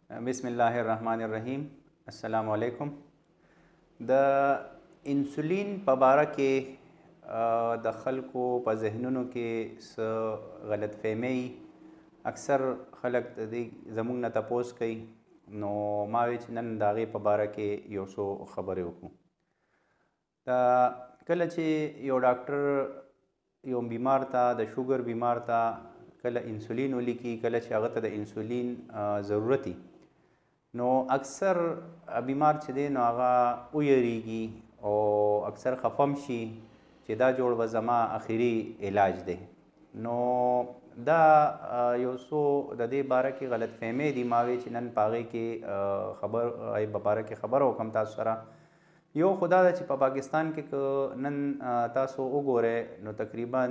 بسم الله الرحمن الرحیم. السلام علیکم. د انسولین په باره کې د خلکو په ذهنونو کې څه غلط فهمي اکثر خلک د دې زموږ نه تپوس کوي، نو ما وی چې نن د هغې په باره کې یو څو خبرې وکړو. کله چې یو ډاکټر یو بیمار ته د شوګر بیمار ته کله انسولین ولیکي، کله چې هغه ته د انسولین ضرورت وي، نو اکثر بیمار چې دی نو هغه ویریږي او اکثر خفم شي چې دا جوړ به زما اخري علاج دی. نو دا یو څو د دې باره کې غلط فهمۍ دي. ما وی چې نن په هغې کې په باره کې خبره وکړم تاسو سره. یو خو دا ده چې په پاکستان کې که نن تاسو وګورئ نو تقریبا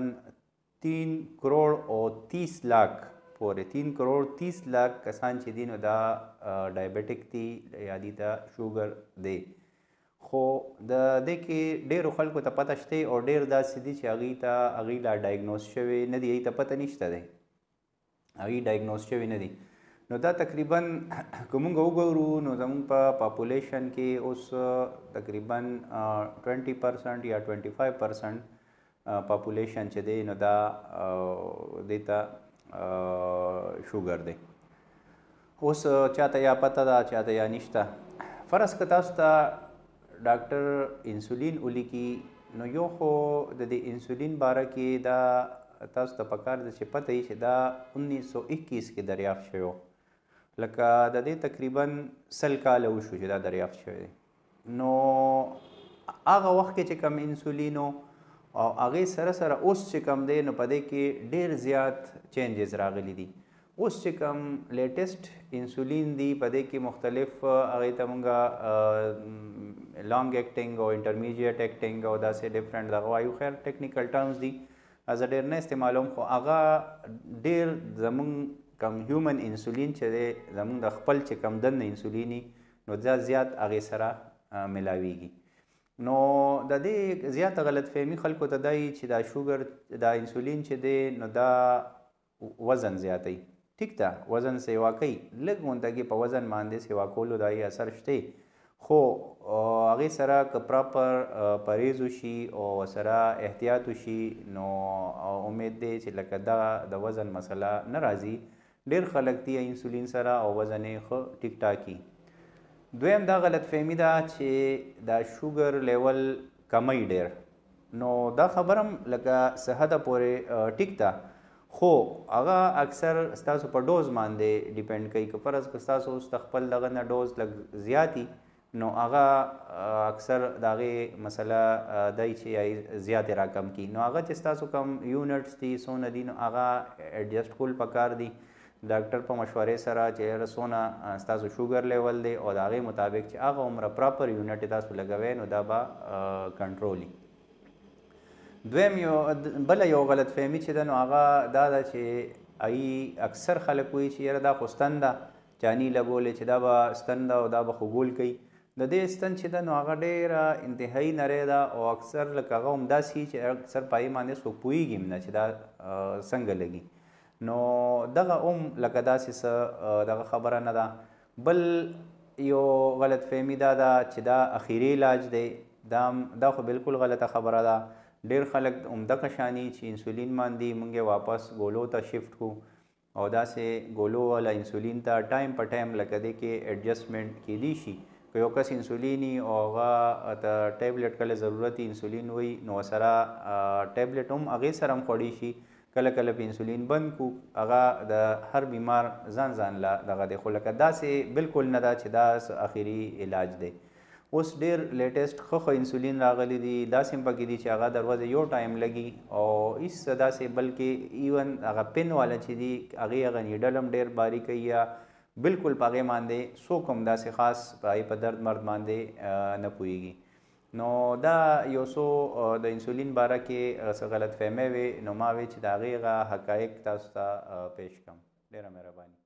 3 کروڑ او 30 لاکھ پورې 3 کروڑ 30 لاکھ کسان چې دي نو دا ډایبټک دي یا دي ته شوګر دی. خو د دې کې ډېرو خلکو ته پته شته او ډېر داسې دي چې هغوی لا ډایګنوز شوي نه دي، هغوی ته پته نشته دی، هغوی ډایګنوز شوي نه دي. نو دا تقریبا که موږ وګورو نو زموږ په پاپولیشن کې اوس تقریبا 20% یا 25% پاپولیشن چې دی نو دا دې ته شوګر دی. اوس چاته یا پته ده چاته یا نشته. فرض که تاسو ته ډاکټر انسولین ولیکي، نو یو خو د دې انسولین باره کې دا تاسو ته پکار ده چې پته وي چې دا 1921 کې دریافت شوی، لکه د دې تقریبا 100 کاله وشو چې دا دریافت شوی دی. نو هغه وخت کې چې کوم انسولین او هغې سره سره اوس چې کوم دی نو په دې کې ډېر زیات چینجز راغلي دي. اوس چې کوم لیټسټ انسولین دي په دې کې مختلف هغې ته مونږ لانګ ایکټینګ او انټرمیډیټ ایکټینګ او داسې ډفرنټ دغه وایو. خیر ټیکنیکل ټرمز دي، زه ډېر نه استعمالوم، خو هغه ډېر زمونږ کم هیومن انسولین چې دی زمونږ د خپل چې کم دننه انسولین نو دا زیات هغې سره ملاویږي. نو د دې زیاته غلط فهمي خلکو ته دا چې دا شوګر دا انسولین چې دی نو دا وزن زیاتوي. ټیک ده، وزن سیوا کوي، لږ غونډګي په وزن باندې سیوا کولو دا یې اثر شته، خو هغې سره که پراپر پرهیز وشي او سره احتیاط وشي نو امید دی چې لکه دغه د وزن مسله نه راځي. ډېر خلک دي انسولین سره او وزن یې ښه ټیک ټاک وي. دویم دا غلط فهمي ده چې دا شوګر لیول کمی ډېر. نو دا خبره هم لکه څه حده پورې ټیک ده، خو هغه اکثر ستاسو په ډوز باندې ډیپینډ کوي. که فرض که ستاسو اوس د خپل دغه نه ډوز لږ زیات وي نو هغه اکثر د هغې مسله دی چې زیاتې راکم کي. نو هغه چې ستاسو کم یونټس دي څونه دي نو هغه ایډجسټ کول پکار دي ډاکټر په مشورې سره چې څونه ستاسو شوګر لیول دی او د هغې مطابق چې هغه عمره پراپر یونټ تاسو لګوئ نو دا به کنټرول وي. دویم بله یو غلط فهمي چې ده نو هغه دا ده چې هغوی اکثر خلک وایي چې یاره دا خو ستن ده چاني لګولې چې دا به ستن ده او دا به خو ګول کوي. د دې ستن چې ده نو هغه ډېره انتهایي نری ده او اکثر لکه هغه همداسې وي چې اکثر په هغې باندې څوک پوهېږي هم نه چې دا څنګه لګي. نو دغه لکه داسې څه دغه خبره نه ده. بل یو غلط فهمي دا ده چې دا اخري علاج دی. دا خو بالکل غلطه خبره ده. ډېر خلک همدغه شاني چې انسولین باندې موږ یې واپس ګولو ته شفټ کړو او داسې ګولو والا انسولین ته ټایم په ټایم لکه دې کې ایډجسټمنټ کیدی شي. که یو کس انسولین وي او هغه ته ټیبلېټ کله ضرورت انسولین وي نو سره ټیبلېټ هم هغې سره هم خوړی شي. کله کله په انسولین بند کړو، هغه د هر بیمار ځان له دغه دی. خو لکه داسې بالکل نه ده چې دا اخري علاج دی. اوس ډېر لیټسټ ښه انسولین راغلی دي، داسې هم پکې دي چې هغه دروازه یو ټایم لګي او هېڅ داسې بلکې ایون هغه پن والا چې دي هغې هغه نیډل هم ډېر باریک وي یا بالکل په هغې باندې څوک هم داسې خاص په درد مرد باندې نه پوهېږي. نو دا یو څو د انسولین باره کې څه غلط فهمۍ وې نو ما وی چې د هغې هغه حقایق تاسو ته پیش کړم. ډېره مهرباني.